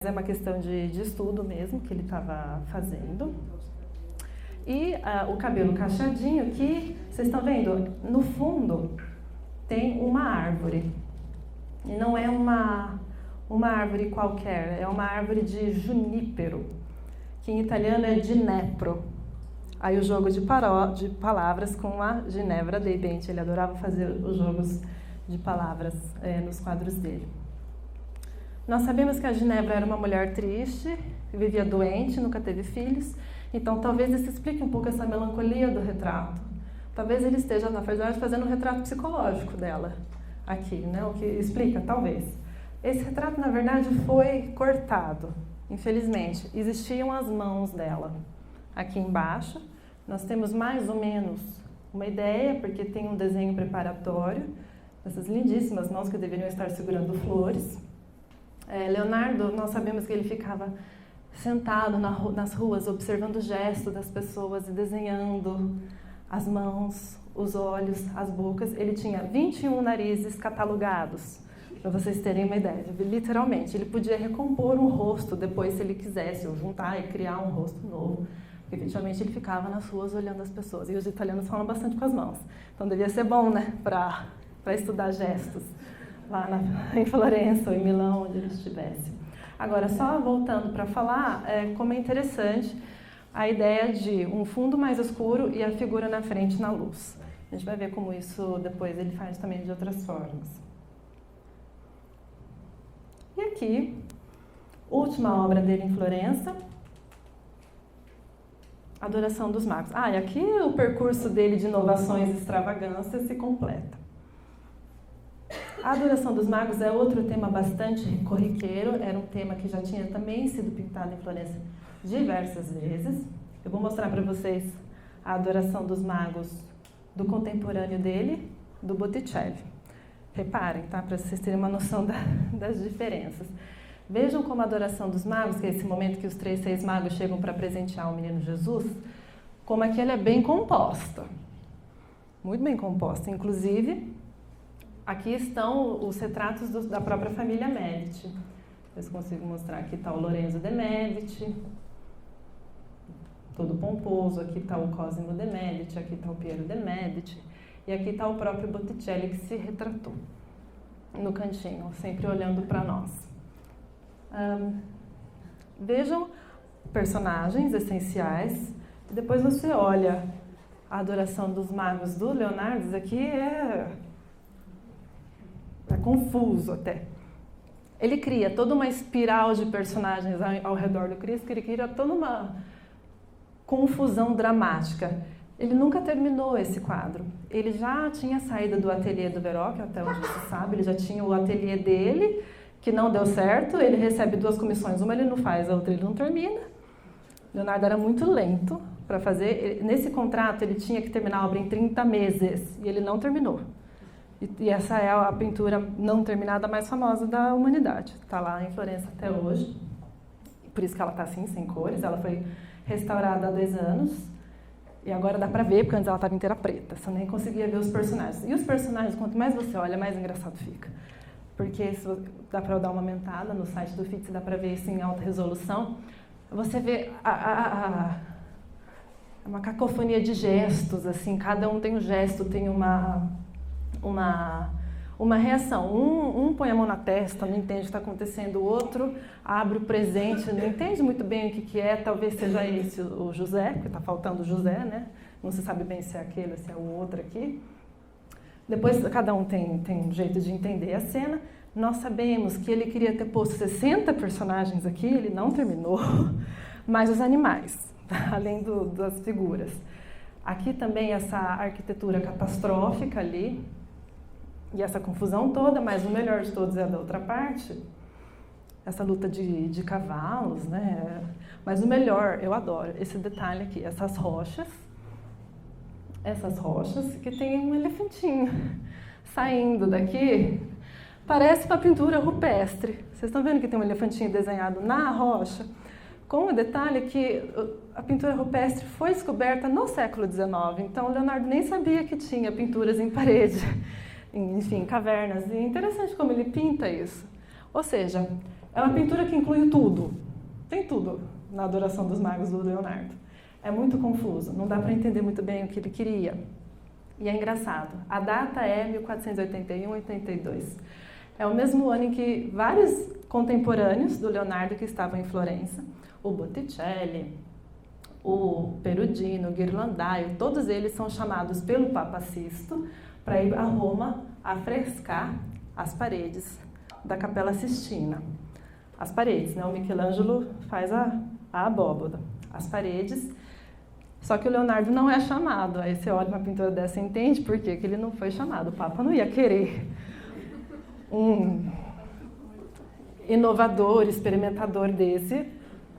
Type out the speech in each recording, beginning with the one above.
É uma questão de estudo mesmo que ele estava fazendo. E o cabelo cacheadinho que, vocês estão vendo, no fundo tem uma árvore. E não é uma árvore qualquer, é uma árvore de junípero, que em italiano é ginepro. Aí o jogo de palavras com a Ginevra Debente, ele adorava fazer os jogos de palavras nos quadros dele. Nós sabemos que a Ginevra era uma mulher triste, vivia doente, nunca teve filhos, então talvez isso explique um pouco essa melancolia do retrato. Talvez ele esteja, na verdade, fazendo um retrato psicológico dela aqui, né? O que explica, talvez. Esse retrato, na verdade, foi cortado, infelizmente. Existiam as mãos dela aqui embaixo. Nós temos mais ou menos uma ideia, porque tem um desenho preparatório, essas lindíssimas mãos que deveriam estar segurando flores. Leonardo, nós sabemos que ele ficava sentado nas ruas, observando o gesto das pessoas e desenhando as mãos, os olhos, as bocas. Ele tinha 21 narizes catalogados, para vocês terem uma ideia. Literalmente, ele podia recompor um rosto depois, se ele quisesse, ou juntar e criar um rosto novo. Porque, efetivamente, ele ficava nas ruas olhando as pessoas. E os italianos falam bastante com as mãos. Então, devia ser bom, né, para estudar gestos lá em Florença ou em Milão, onde ele estivesse. Agora, só voltando para falar, como é interessante a ideia de um fundo mais escuro e a figura na frente na luz. A gente vai ver como isso depois ele faz também de outras formas. E aqui, última obra dele em Florença, Adoração dos Magos. E aqui o percurso dele de inovações e extravagâncias se completa. A Adoração dos Magos é outro tema bastante corriqueiro, era um tema que já tinha também sido pintado em Florença diversas vezes. Eu vou mostrar para vocês a Adoração dos Magos do contemporâneo dele, do Botticelli. Reparem, tá? Para vocês terem uma noção das diferenças. Vejam como a Adoração dos Magos, que é esse momento que os 3 reis magos chegam para presentear o menino Jesus, como é que ela é bem composta. Muito bem composta. Inclusive, aqui estão os retratos da própria família Medici. Eu consigo mostrar. Aqui está o Lorenzo de Medici, todo pomposo. Aqui está o Cosimo de Medici, aqui está o Piero de Medici. E aqui está o próprio Botticelli, que se retratou no cantinho, sempre olhando para nós. Vejam personagens essenciais. E depois você olha a Adoração dos Magos do Leonardo. Isso aqui é confuso até. Ele cria toda uma espiral de personagens ao redor do Cristo, que ele cria toda uma confusão dramática. Ele nunca terminou esse quadro. Ele já tinha saído do ateliê do Verrocchio, até onde se sabe, ele já tinha o ateliê dele, que não deu certo, ele recebe 2 comissões, uma ele não faz, a outra ele não termina. Leonardo era muito lento para fazer. Nesse contrato, ele tinha que terminar a obra em 30 meses, e ele não terminou. E essa é a pintura não terminada mais famosa da humanidade. Está lá em Florença até hoje. Por isso que ela está assim, sem cores. Ela foi restaurada há 2 anos. E agora dá para ver, porque antes ela estava inteira preta. Você nem conseguia ver os personagens. E os personagens, quanto mais você olha, mais engraçado fica. Porque dá para eu dar uma aumentada no site do FITS, dá para ver isso em alta resolução. Você vê uma cacofonia de gestos, assim. Cada um tem um gesto, tem uma reação. Um põe a mão na testa, não entende o que está acontecendo. O outro abre o presente, não entende muito bem o que é. Talvez seja esse o José, porque está faltando o José, né? Não se sabe bem se é aquele, se é o outro aqui. Depois, cada um tem um jeito de entender a cena. Nós sabemos que ele queria ter posto 60 personagens aqui, ele não terminou, mas os animais, além das figuras. Aqui também essa arquitetura catastrófica ali, e essa confusão toda, mas o melhor de todos é a da outra parte, essa luta de cavalos, né? Mas o melhor, eu adoro esse detalhe aqui, essas rochas que tem um elefantinho saindo daqui, parece uma pintura rupestre. Vocês estão vendo que tem um elefantinho desenhado na rocha? Com o detalhe que a pintura rupestre foi descoberta no século XIX, então o Leonardo nem sabia que tinha pinturas em parede. Enfim, cavernas. E é interessante como ele pinta isso. Ou seja, É uma pintura que inclui tudo. Tem tudo na Adoração dos Magos do Leonardo. É muito confuso, não dá para entender muito bem o que ele queria. E é engraçado, a data é 1481-82. É o mesmo ano em que vários contemporâneos do Leonardo que estavam em Florença, o Botticelli, o Perugino, o Ghirlandaio, todos eles são chamados pelo Papa Sisto para ir a Roma afrescar as paredes da Capela Sistina. As paredes, né? O Michelangelo faz a abóbada, as paredes. Só que o Leonardo não é chamado. Aí você olha uma pintura dessa e entende por quê que ele não foi chamado. O Papa não ia querer um inovador, experimentador desse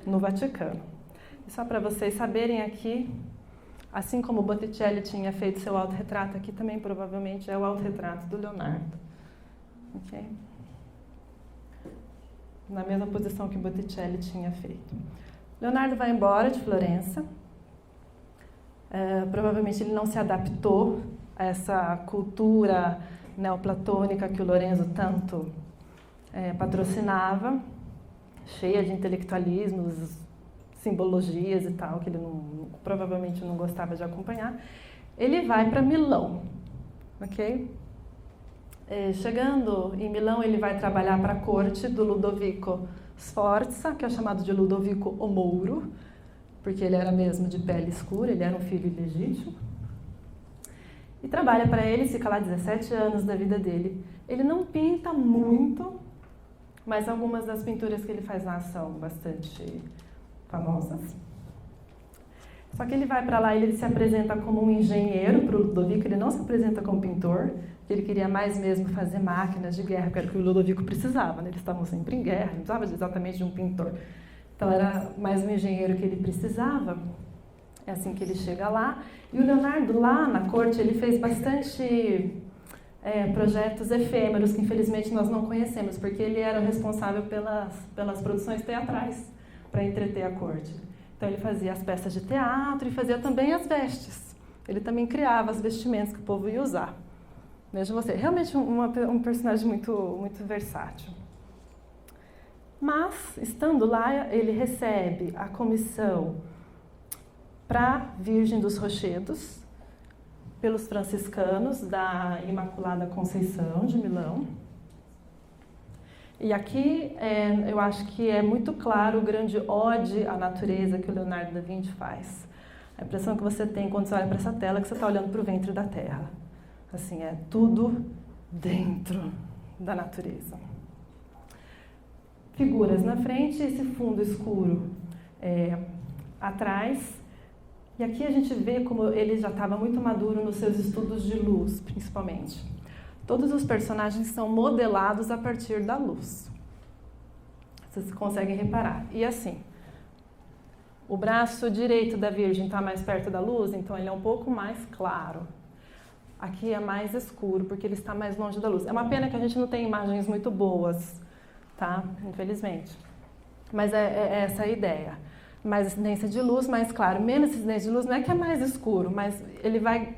no Vaticano. E só para vocês saberem aqui, assim como o Botticelli tinha feito seu autorretrato, aqui também provavelmente é o autorretrato do Leonardo. Okay? Na mesma posição que Botticelli tinha feito. Leonardo vai embora de Florença. Provavelmente ele não se adaptou a essa cultura neoplatônica que o Lorenzo tanto patrocinava, cheia de intelectualismos, simbologias e tal, que ele provavelmente não gostava de acompanhar. Ele vai para Milão, ok? Chegando em Milão, ele vai trabalhar para a corte do Ludovico Sforza, que é chamado de Ludovico o Mouro, porque ele era mesmo de pele escura, ele era um filho ilegítimo. E trabalha para ele, fica lá 17 anos da vida dele. Ele não pinta muito, mas algumas das pinturas que ele faz lá são bastante famosas. Só que ele vai para lá e ele se apresenta como um engenheiro para o Ludovico, ele não se apresenta como pintor, ele queria mais mesmo fazer máquinas de guerra, que era o que o Ludovico precisava, né? Eles estavam sempre em guerra, não precisava exatamente de um pintor. Então era mais um engenheiro que ele precisava. É assim que ele chega lá. E o Leonardo, lá na corte, ele fez bastante projetos efêmeros, que infelizmente nós não conhecemos, porque ele era o responsável pelas produções teatrais, para entreter a corte. Então ele fazia as peças de teatro e fazia também as vestes. Ele também criava as vestimentas que o povo ia usar. Veja você, realmente um personagem muito, muito versátil. Mas, estando lá, ele recebe a comissão para Virgem dos Rochedos, pelos franciscanos da Imaculada Conceição de Milão. E aqui eu acho que é muito claro o grande ode à natureza que o Leonardo da Vinci faz. A impressão que você tem quando você olha para essa tela é que você está olhando para o ventre da Terra. Assim, é tudo dentro da natureza. Figuras na frente, esse fundo escuro atrás. E aqui a gente vê como ele já estava muito maduro nos seus estudos de luz, principalmente. Todos os personagens são modelados a partir da luz. Vocês conseguem reparar. E assim, o braço direito da Virgem está mais perto da luz, então ele é um pouco mais claro. Aqui é mais escuro, porque ele está mais longe da luz. É uma pena que a gente não tem imagens muito boas, tá? Infelizmente. Mas é essa a ideia. Mais incidência de luz, mais claro. Menos incidência de luz, não é que é mais escuro, mas ele vai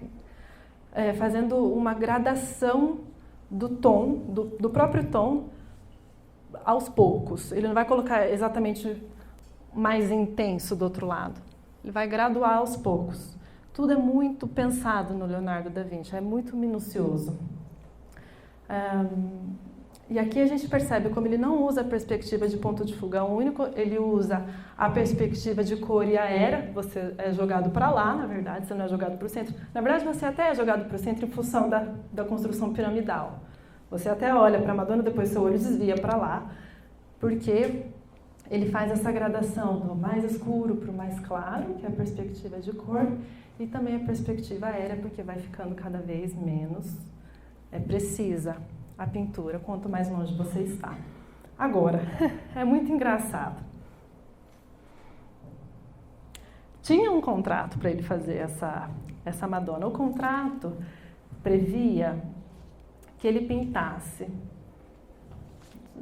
fazendo uma gradação do tom, do próprio tom, aos poucos. Ele não vai colocar exatamente mais intenso do outro lado. Ele vai graduar aos poucos. Tudo é muito pensado no Leonardo da Vinci, é muito minucioso. E aqui a gente percebe como ele não usa a perspectiva de ponto de fuga único, ele usa a perspectiva de cor e aérea. Você é jogado para lá, na verdade, você não é jogado para o centro. Na verdade, você até é jogado para o centro em função da construção piramidal. Você até olha para a Madonna, depois seu olho desvia para lá, porque ele faz essa gradação do mais escuro para o mais claro, que é a perspectiva de cor, e também a perspectiva aérea, porque vai ficando cada vez menos precisa a pintura, quanto mais longe você está. Agora, é muito engraçado. Tinha um contrato para ele fazer essa Madonna. O contrato previa que ele pintasse,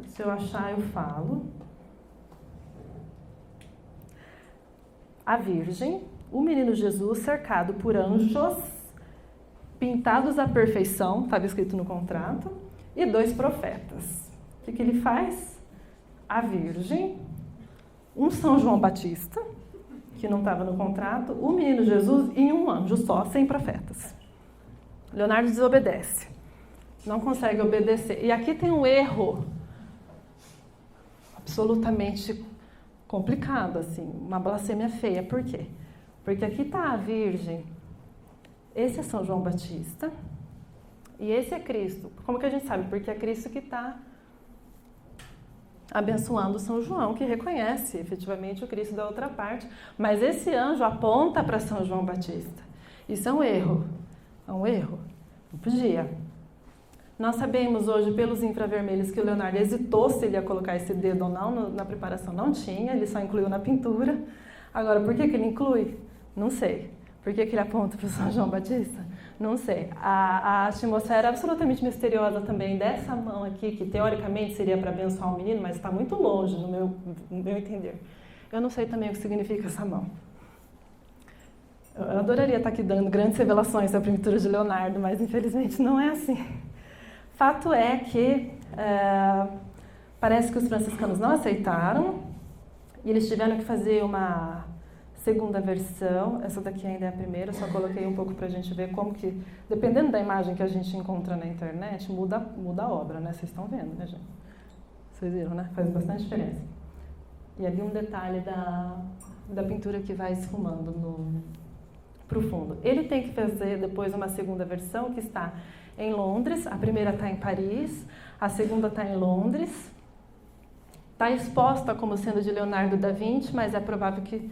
se eu achar eu falo, a Virgem, o Menino Jesus cercado por anjos, pintados à perfeição, estava escrito no contrato, e 2 profetas. O que ele faz? a Virgem, um São João Batista, que não estava no contrato, o menino Jesus e um anjo só, sem profetas. Leonardo desobedece. Não consegue obedecer. E aqui tem um erro absolutamente complicado, assim, uma blasfêmia feia. Por quê? Porque aqui está a Virgem, esse é São João Batista e esse é Cristo. Como que a gente sabe? Porque é Cristo que está abençoando São João, que reconhece efetivamente o Cristo da outra parte. Mas esse anjo aponta para São João Batista. Isso é um erro. É um erro. Não podia. Nós sabemos hoje, pelos infravermelhos, que o Leonardo hesitou se ele ia colocar esse dedo ou não, na preparação não tinha, ele só incluiu na pintura. Agora, por que ele inclui? Não sei. Por que ele aponta para o São João Batista? Não sei. A atmosfera é absolutamente misteriosa também dessa mão aqui, que teoricamente seria para abençoar o menino, mas está muito longe, no meu entender. Eu não sei também o que significa essa mão. Eu adoraria estar aqui dando grandes revelações sobre a pintura de Leonardo, mas infelizmente não é assim. Fato é que parece que os franciscanos não aceitaram e eles tiveram que fazer uma segunda versão. Essa daqui ainda é a primeira, só coloquei um pouco para a gente ver como que, dependendo da imagem que a gente encontra na internet, muda a obra, né? Vocês estão vendo, né, gente? Vocês viram, né? Faz bastante diferença. E ali um detalhe da pintura que vai esfumando para o fundo. Ele tem que fazer depois uma segunda versão que está em Londres, a primeira está em Paris, a segunda está em Londres. Está exposta como sendo de Leonardo da Vinci, mas é provável que...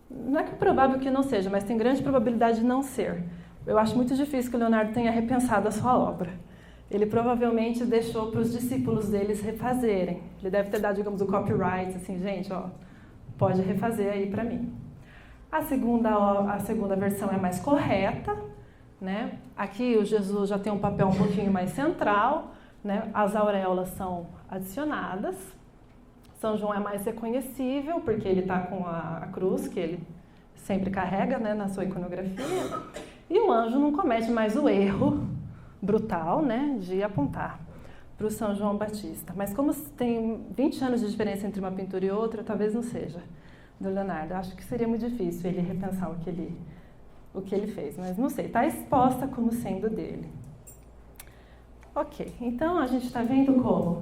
Não é que é provável que não seja, mas tem grande probabilidade de não ser. Eu acho muito difícil que o Leonardo tenha repensado a sua obra. Ele provavelmente deixou para os discípulos deles refazerem. Ele deve ter dado, digamos, o copyright, assim, gente, ó, pode refazer aí para mim. A segunda versão é mais correta, né? Aqui o Jesus já tem um papel um pouquinho mais central, né? As auréolas são adicionadas. São João é mais reconhecível, porque ele está com a cruz, que ele sempre carrega, né, na sua iconografia. E o anjo não comete mais o erro brutal, né, de apontar para o São João Batista. Mas como tem 20 anos de diferença entre uma pintura e outra, talvez não seja do Leonardo. Acho que seria muito difícil ele repensar o que ele fez. Mas não sei, está exposta como sendo dele. Ok, então a gente está vendo como...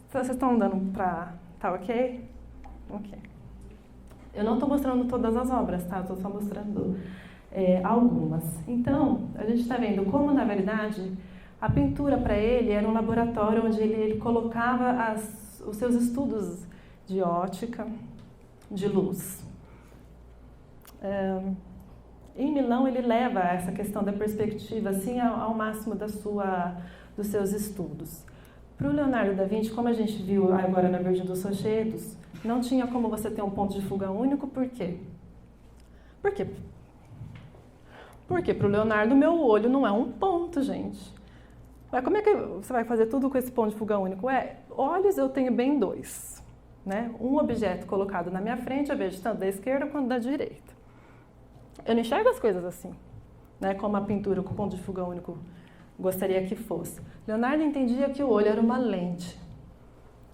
Vocês estão dando para... Tá ok? Ok. Eu não estou mostrando todas as obras, tá? Estou só mostrando algumas. Então, a gente está vendo como, na verdade, a pintura para ele era um laboratório onde ele colocava os seus estudos de ótica, de luz. Em Milão, ele leva essa questão da perspectiva assim, ao máximo dos seus estudos. Para o Leonardo da Vinci, como a gente viu agora na Virgem dos Rochedos, não tinha como você ter um ponto de fuga único, por quê? Por quê? Porque para o Leonardo, meu olho não é um ponto, gente. Mas como é que você vai fazer tudo com esse ponto de fuga único? Olhos eu tenho bem dois. Né? Um objeto colocado na minha frente, eu vejo tanto da esquerda quanto da direita. Eu não enxergo as coisas assim, né? Como a pintura com ponto de fuga único gostaria que fosse. Leonardo entendia que o olho era uma lente.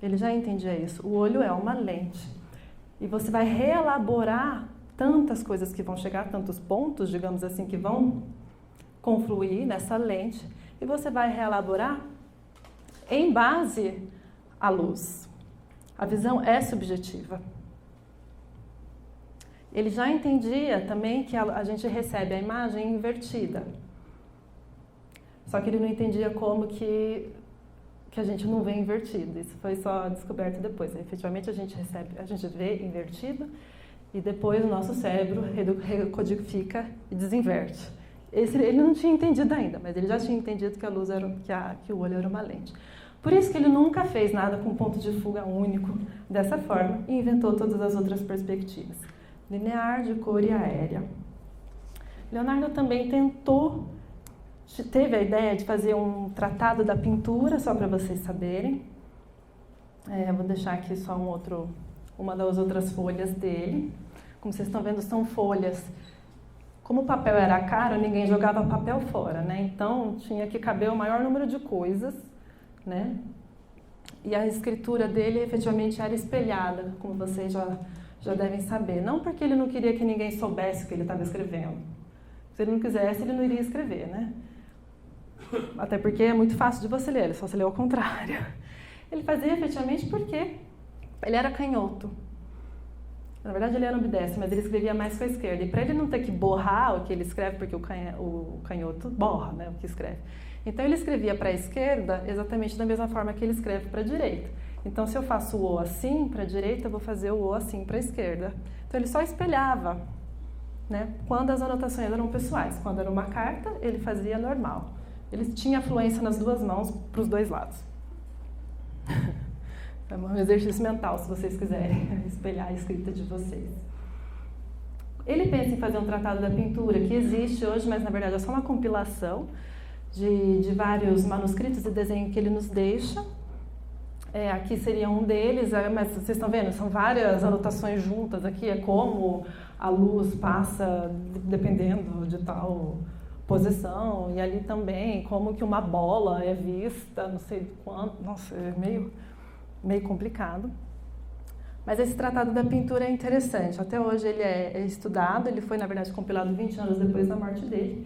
Ele já entendia isso. O olho é uma lente. E você vai reelaborar tantas coisas que vão chegar, tantos pontos, digamos assim, que vão confluir nessa lente, e você vai reelaborar em base à luz. A visão é subjetiva. Ele já entendia também que a gente recebe a imagem invertida. Só que ele não entendia como que a gente não vê invertido. Isso foi só descoberto depois. Efetivamente a gente vê invertido e depois o nosso cérebro recodifica e desinverte. Ele não tinha entendido ainda, mas ele já tinha entendido que a luz que o olho era uma lente. Por isso que ele nunca fez nada com ponto de fuga único dessa forma e inventou todas as outras perspectivas. Linear, de cor e aérea. Leonardo também teve a ideia de fazer um tratado da pintura, só para vocês saberem. Eu vou deixar aqui só uma das outras folhas dele. Como vocês estão vendo, são folhas. Como o papel era caro, ninguém jogava papel fora, né? Então, tinha que caber o maior número de coisas, né? e a escritura dele efetivamente era espelhada, como vocês já devem saber. Não porque ele não queria que ninguém soubesse o que ele estava escrevendo. Se ele não quisesse, ele não iria escrever, né? Até porque é muito fácil de você ler, só você ler ao contrário. Ele fazia efetivamente porque ele era canhoto. Na verdade, ele era ambidestro, mas ele escrevia mais com a esquerda. E para ele não ter que borrar o que ele escreve, porque o canhoto borra, né, o que escreve. Então, ele escrevia para a esquerda exatamente da mesma forma que ele escreve para a direita. Então, se eu faço o O assim para a direita, eu vou fazer o O assim para a esquerda. Então, ele só espelhava, né, quando as anotações eram pessoais. Quando era uma carta, ele fazia normal. Ele tinha fluência nas duas mãos para os dois lados. É um exercício mental, se vocês quiserem espelhar a escrita de vocês. Ele pensa em fazer um tratado da pintura, que existe hoje, mas na verdade é só uma compilação de vários manuscritos e desenhos que ele nos deixa. Aqui seria um deles, mas vocês estão vendo, são várias anotações juntas aqui, é como a luz passa dependendo de tal posição, e ali também como que uma bola é vista, não sei quanto, nossa, é meio complicado. Mas esse tratado da pintura é interessante. Até hoje ele é estudado, ele foi, na verdade, compilado 20 anos depois da morte dele,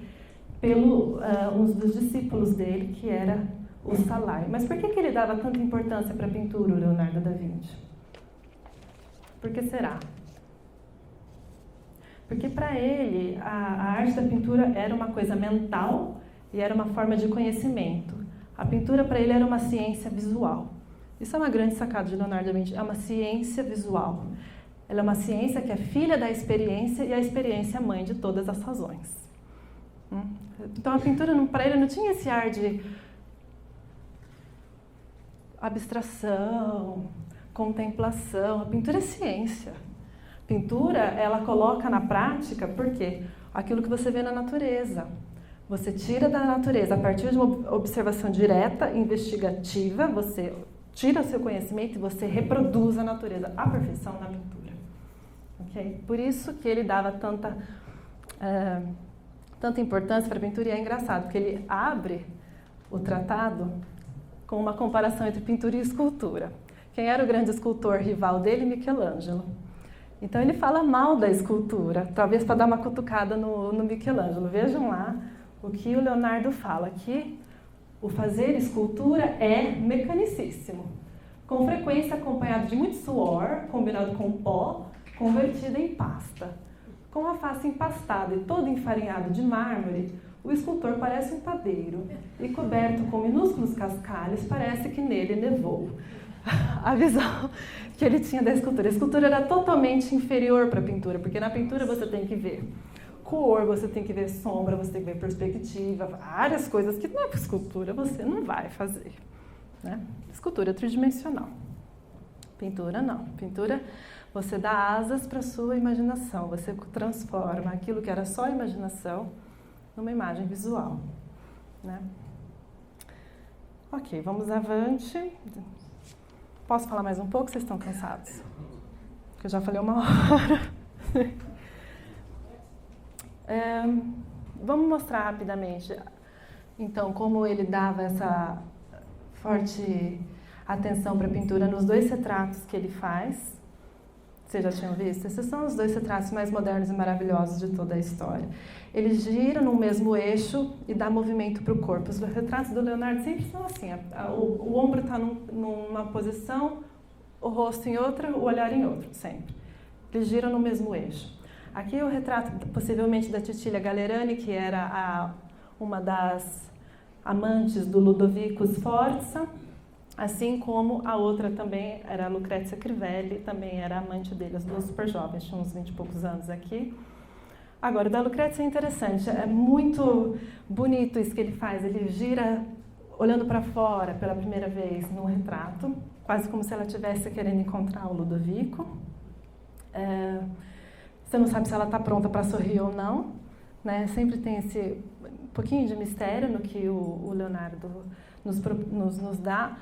pelo um dos discípulos dele, que era o Salai. Mas por que ele dava tanta importância para a pintura, o Leonardo da Vinci? Por que será? Porque para ele, a arte da pintura era uma coisa mental e era uma forma de conhecimento. A pintura para ele era uma ciência visual. Isso é uma grande sacada de Leonardo da Vinci, é uma ciência visual. Ela é uma ciência que é filha da experiência e a experiência é mãe de todas as razões. Então a pintura para ele não tinha esse ar de abstração, contemplação. A pintura é ciência. A pintura, ela coloca na prática, por quê? Aquilo que você vê na natureza. Você tira da natureza, a partir de uma observação direta, investigativa, você tira o seu conhecimento e você reproduz a natureza, a perfeição na pintura. Okay? Por isso que ele dava tanta importância para a pintura, e é engraçado, porque ele abre o tratado com uma comparação entre pintura e escultura. Quem era o grande escultor rival dele? Michelangelo. Então ele fala mal da escultura, talvez para dar uma cutucada no Michelangelo. Vejam lá o que o Leonardo fala, que o fazer escultura é mecanicíssimo, com frequência acompanhado de muito suor, combinado com pó, convertido em pasta. Com a face empastada e todo enfarinhado de mármore, o escultor parece um padeiro, e coberto com minúsculos cascalhos, parece que nele nevou. A visão que ele tinha da escultura. A escultura era totalmente inferior para a pintura, porque na pintura você tem que ver cor, você tem que ver sombra, você tem que ver perspectiva, várias coisas que na escultura você não vai fazer. Né? Escultura é tridimensional. Pintura não. Pintura, você dá asas para a sua imaginação, você transforma aquilo que era só imaginação numa imagem visual. Né? Ok, vamos avante. Posso falar mais um pouco? Vocês estão cansados? Porque eu já falei 1 hora. Vamos mostrar rapidamente, então, como ele dava essa forte atenção para a pintura nos 2 retratos que ele faz. Vocês já tinham visto? Esses são os 2 retratos mais modernos e maravilhosos de toda a história. Ele gira no mesmo eixo e dá movimento para o corpo. Os retratos do Leonardo sempre são assim. O ombro está numa posição, o rosto em outra, o olhar em outra, sempre. Ele gira no mesmo eixo. Aqui é o retrato, possivelmente, da Cecilia Gallerani, que era uma das amantes do Ludovico Sforza, assim como a outra também era a Lucrezia Crivelli, também era amante dele, as duas super jovens, tinham uns 20 e poucos anos aqui. Agora, o da Lucrezia é interessante, é muito bonito isso que ele faz, ele gira olhando para fora pela primeira vez no retrato, quase como se ela estivesse querendo encontrar o Ludovico. Você não sabe se ela está pronta para sorrir ou não, né? Sempre tem esse pouquinho de mistério no que o Leonardo nos dá.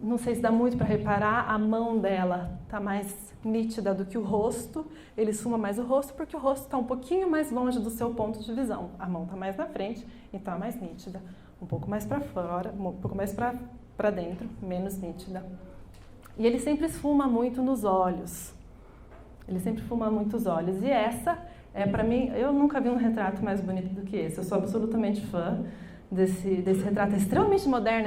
Não sei se dá muito para reparar, a mão dela está mais nítida do que o rosto. Ele suma mais o rosto porque o rosto está um pouquinho mais longe do seu ponto de visão. A mão está mais na frente, então é mais nítida. Um pouco mais para fora, um pouco mais para dentro, menos nítida. E ele sempre esfuma muito nos olhos. Ele sempre esfuma muito os olhos. E essa, para mim, eu nunca vi um retrato mais bonito do que esse. Eu sou absolutamente fã desse retrato. É extremamente moderno,